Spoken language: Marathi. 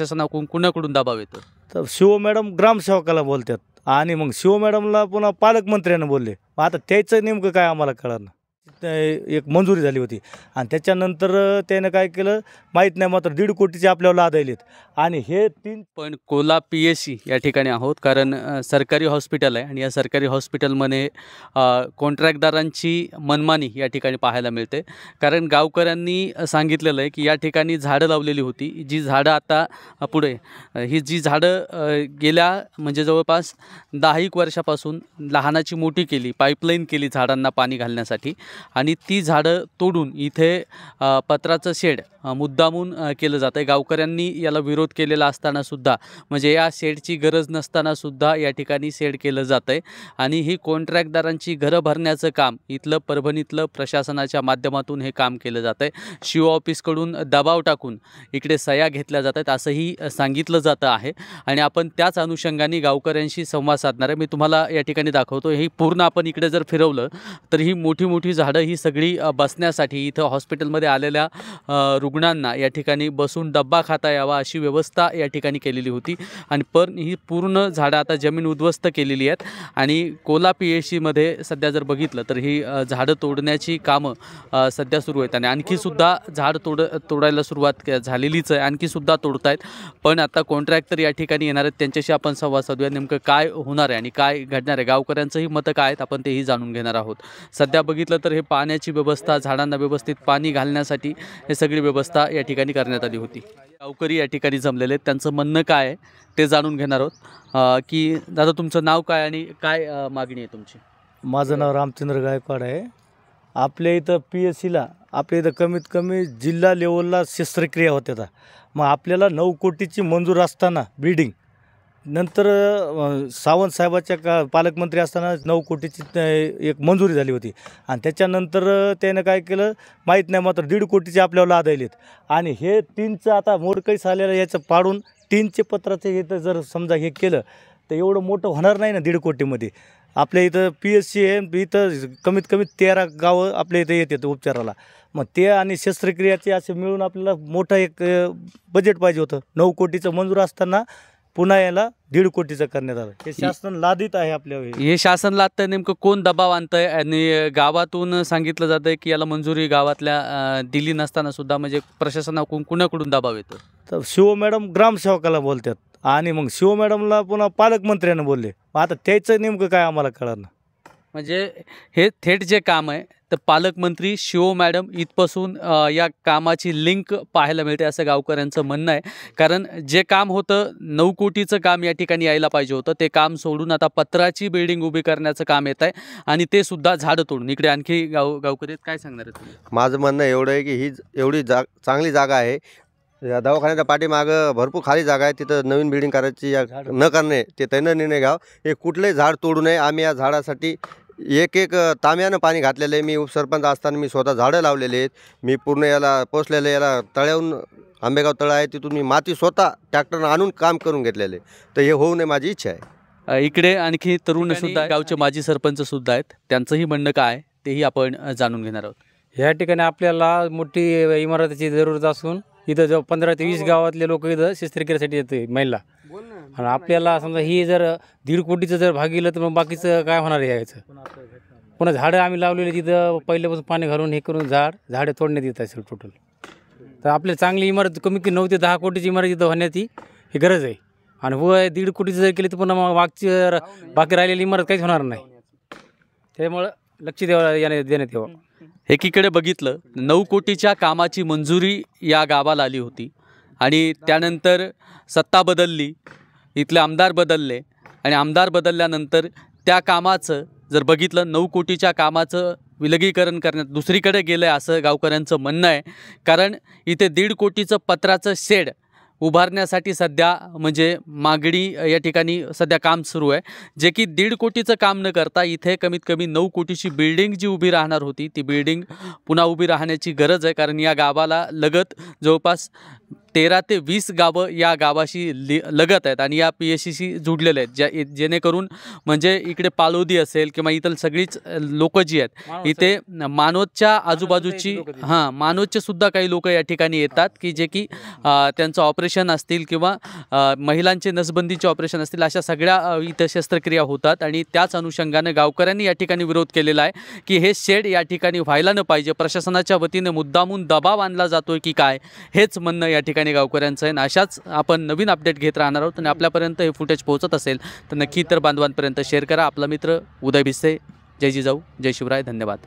प्रशासनाकडून कुणाकडून दबाव येतो? तर शिव मॅडम ग्रामसेवकाला बोलतात आणि मग शिव मॅडमला पुन्हा पालकमंत्र्यांना बोलले. मग आता त्याचं नेमकं काय आम्हाला कळलं. एक मंजुरी झाली होती आणि त्याच्यानंतर त्यानं काय केलं माहीत नाही, मात्र 1.5 कोटीचे आपल्याला लादायलेत आणि हे 3. पण कोला PSC या ठिकाणी आहोत, कारण सरकारी हॉस्पिटल आहे आणि या सरकारी हॉस्पिटलमध्ये कॉन्ट्रॅक्टदारांची मनमानी या ठिकाणी पाहायला मिळते. कारण गावकऱ्यांनी सांगितलेलं आहे की या ठिकाणी झाडं लावलेली होती, जी झाडं आता पुढे ही जी झाडं गेल्या म्हणजे जवळपास 10 वर्षापासून लहानाची मोठी केली, पाईपलाईन केली झाडांना पाणी घालण्यासाठी आणि ती झाडं तोडून इथे पत्राचं शेड मुद्दामून केलं जातं आहे. गावकऱ्यांनी याला विरोध केलेला असतानासुद्धा म्हणजे या शेडची गरज नसतानासुद्धा या ठिकाणी शेड केलं जातं आहे आणि ही कॉन्ट्रॅक्टदारांची घरं भरण्याचं काम इथलं परभणीतलं प्रशासनाच्या माध्यमातून हे काम केलं जातं आहे. शिव ऑफिसकडून दबाव टाकून इकडे सह्या घेतल्या जात आहेत असंही सांगितलं जातं आहे आणि आपण त्याच अनुषंगाने गावकऱ्यांशी संवाद साधणार आहे. मी तुम्हाला या ठिकाणी दाखवतो. ही पूर्ण आपण इकडे जर फिरवलं तर ही मोठी मोठी झाडं ही सगळी बसण्यासाठी इथं हॉस्पिटलमध्ये आलेल्या रुग्णांना या ठिकाणी बसून डब्बा खाता यावा अशी व्यवस्था या ठिकाणी केलेली होती आणि पण ही पूर्ण झाडं आता जमीन उद्ध्वस्त केलेली आहेत आणि कोला PSCमध्ये सध्या जर बघितलं तर ही झाडं तोडण्याची कामं सध्या सुरू आहेत आणि आणखीसुद्धा झाड तोडायला सुरुवात झालेलीच आहे, आणखीसुद्धा तोडत आहेत. पण आता कॉन्ट्रॅक्टर या ठिकाणी येणार आहेत, त्यांच्याशी आपण संवाद साधूया. नेमकं काय होणार आहे आणि काय घडणार आहे, गावकऱ्यांचंही मतं काय आहेत आपण तेही जाणून घेणार आहोत. सध्या बघितलं तर हे पाण्याची व्यवस्था, झाडांना व्यवस्थित पाणी घालण्यासाठी हे सगळी व्यवस्था या ठिकाणी करण्यात आली होती. गावकरी या ठिकाणी जमलेले आहेत, त्यांचं म्हणणं काय आहे ते जाणून घेणार आहोत. की दादा तुमचं नाव काय आणि काय मागणी आहे तुमची? माझं नाव रामचंद्र गायकवाड आहे. आपल्या इथं PSCला आपल्या इथं कमीत कमी जिल्हा लेवलला शस्त्रक्रिया होत्या. मग आपल्याला 9 कोटीची मंजूर असताना बिल्डिंग नंतर सावंत साहेबाच्या पालकमंत्री असताना 9 कोटीची एक मंजुरी झाली होती आणि त्याच्यानंतर त्यानं काय केलं माहीत नाही, मात्र 1.5 कोटीचे आपल्याला लादायलेत आणि हे 3चं आता मोडकळीस आलेलं याचं पाडून 3चे पत्राचं हे जर समजा हे केलं तर एवढं मोठं होणार नाही ना 1.5 कोटीमध्ये. आपल्या इथं PSC आहे, इथं कमीत कमी 13 गावं आपल्या इथं येतात उपचाराला. मग ते आणि शस्त्रक्रियाचे असे मिळून आपल्याला मोठं एक बजेट पाहिजे होतं. 9 कोटीचं मंजूर असताना पुन्हा याला 1.5 कोटीचं करण्यात आलं. हे शासन लादित आहे आपल्यावर. हे शासन लादतंय, नेमकं कोण दबाव आणतंय आणि गावातून सांगितलं जातंय की याला मंजुरी गावातल्या दिली नसताना सुद्धा म्हणजे प्रशासनाकडून कुणाकडून दबाव येतो? तर शिव मॅडम ग्रामसेवकाला बोलतात आणि मग शिव मॅडमला पुन्हा पालकमंत्र्यांना बोलले. मग आता त्याचं नेमकं काय आम्हाला कळलं. म्हणजे हे थेट जे काम आहे तर पालकमंत्री शिव मॅडम इथपासून या कामाची लिंक पाहायला मिळते असं गावकऱ्यांचं म्हणणं आहे. कारण जे काम होतं 9 कोटीचं काम या ठिकाणी यायला पाहिजे होतं, ते काम सोडून आता पत्राची बिल्डिंग उभी करण्याचं काम येत आहे आणि ते सुद्धा झाडं तोडून. इकडे आणखी गावकरी काय सांगणार आहेत तुम्ही? माझं म्हणणं एवढं आहे की ही एवढी चांगली जागा आहे. या दवाखान्याच्या पाठीमागं भरपूर खाली जागा आहे, तिथं नवीन बिल्डिंग करायची न करणे ते त्यानं निर्णय घ्यावं. हे कुठलंही झाड तोडू नये. आम्ही या झाडासाठी एक तांब्यानं पाणी घातलेलं आहे. मी उपसरपंच असताना मी स्वतः झाडं लावलेले आहेत. मी पूर्ण याला पोचलेलं याला तळ्याहून आंबेगाव तळं आहे तिथून मी माती स्वतः ट्रॅक्टरनं आणून काम करून घेतलेले. तर हे होऊ नये माझी इच्छा आहे. इकडे आणखी तरुणसुद्धा गावचे माजी सरपंचसुद्धा आहेत, त्यांचंही म्हणणं काय आहे तेही आपण जाणून घेणार आहोत. ह्या ठिकाणी आपल्याला मोठी इमारतीची जरूरत असून इथं जो 15 ते 20 गावातले लोक इथं शस्त्रक्रियेसाठी येते महिला आणि आपल्याला समजा ही जर 1.5 कोटीचं जर भागिलं तर मग बाकीचं काय होणार आहे यायचं. पुन्हा झाडं आम्ही लावलेली तिथं पहिल्यापासून पाणी घालून हे करून झाडे तोडण्यात येत असेल टोटल. तर आपल्याला चांगली इमारत कमी 9 ते 10 कोटीची इमारत इथं होण्याची ही गरज आहे आणि 1.5 कोटीचं जर केली तर पुन्हा मग मागची बाकी राहिलेली इमारत काहीच होणार नाही. त्यामुळं लक्ष देण्यात यावं. एकीकडे बघितलं 9 कोटीच्या कामाची मंजुरी या गावाला आली होती आणि त्यानंतर सत्ता बदलली, इथले आमदार बदलले आणि आमदार बदलल्यानंतर त्या कामाचं जर बघितलं 9 कोटीच्या कामाचं विलगीकरण करण्यात दुसरीकडे गेलं आहे असं गावकऱ्यांचं म्हणणं आहे. कारण इथे 1.5 कोटीचं पत्राचं शेड उभारण्यासाठी सध्या म्हणजे मागणी या ठिकाणी सध्या काम सुरू आहे, जे की 1.5 कोटीचं काम न करता इथे कमीत कमी 9 कोटीची बिल्डिंग जी उभी राहणार होती ती बिल्डिंग पुन्हा उभी राहण्याची गरज आहे. कारण या गावाला लगत जवळपास 13 ते 20 गावं या गावाशी लगत आहेत आणि या PSCशी जुडलेले आहेत, जेणेकरून म्हणजे इकडे पालोदी असेल किंवा इतर सगळीच लोकं जी आहेत इथे मानवतच्या आजूबाजूची मानवतचे सुद्धा काही लोक या ठिकाणी येतात की जे की त्यांचं ऑपरेशन असतील किंवा महिलांचे नसबंदीचे ऑपरेशन असतील, अशा सगळ्या इथं शस्त्रक्रिया होतात. आणि त्याच अनुषंगाने गावकऱ्यांनी या ठिकाणी विरोध केलेला आहे की हे शेड या ठिकाणी व्हायला न पाहिजे, प्रशासनाच्या वतीने मुद्दामून दबाव आणला जातोय की काय, हेच म्हणणं या ठिकाणी गावकऱ्यांचं आहे. अशाच आपण नवीन अपडेट घेत राहणार आहोत आणि आपल्यापर्यंत हे फुटेज पोहोचत असेल तर नक्की इतर बांधवांपर्यंत शेअर करा. आपला मित्र उदय भिसे. जय जिजाऊ, जय शिवराय, धन्यवाद.